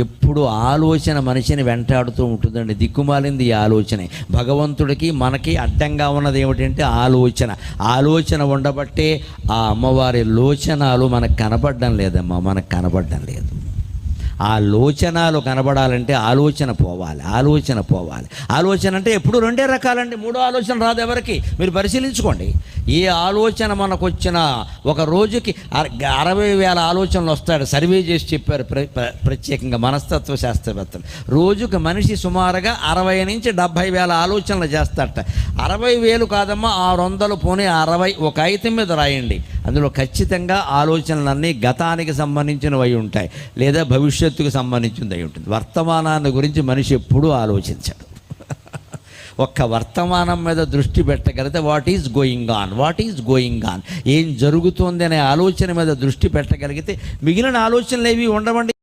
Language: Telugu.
ఎప్పుడు ఆలోచన మనిషిని వెంటాడుతూ ఉంటుందండి. దిక్కుమాలింది ఈ ఆలోచనే. భగవంతుడికి మనకి అడ్డంగా ఉన్నది ఏమిటంటే ఆలోచన ఉండబట్టే ఆ అమ్మవారి లోచనాలు మనకు కనపడడం లేదమ్మా, మనకు కనపడడం లేదు. ఆ లోచనాలు కనబడాలంటే ఆలోచన పోవాలి. ఆలోచన అంటే ఎప్పుడు రెండే రకాలండి, మూడో ఆలోచన రాదు ఎవరికి. మీరు పరిశీలించుకోండి. ఏ ఆలోచన మనకు వచ్చినా ఒక రోజుకి 60,000 ఆలోచనలు వస్తాడు. సర్వే చేసి చెప్పారు ప్రత్యేకంగా మనస్తత్వ శాస్త్రవేత్తలు. రోజుకి మనిషి సుమారుగా 60 నుంచి 70,000 ఆలోచనలు చేస్తాడట. 60,000 కాదమ్మా, 600 పోనీ 60 ఒక కాగితం మీద రాయండి. అందులో ఖచ్చితంగా ఆలోచనలన్నీ గతానికి సంబంధించినవి అయి ఉంటాయి, లేదా భవిష్యత్తుకు సంబంధించింది అయి ఉంటుంది. వర్తమానాన్ని గురించి మనిషి ఎప్పుడూ ఆలోచించాడు. ఒక్క వర్తమానం మీద దృష్టి పెట్టగలిగితే వాట్ ఈజ్ గోయింగ్ ఆన్, ఏం జరుగుతుంది అనే ఆలోచన మీద దృష్టి పెట్టగలిగితే మిగిలిన ఆలోచనలు ఏవి ఉండవండి.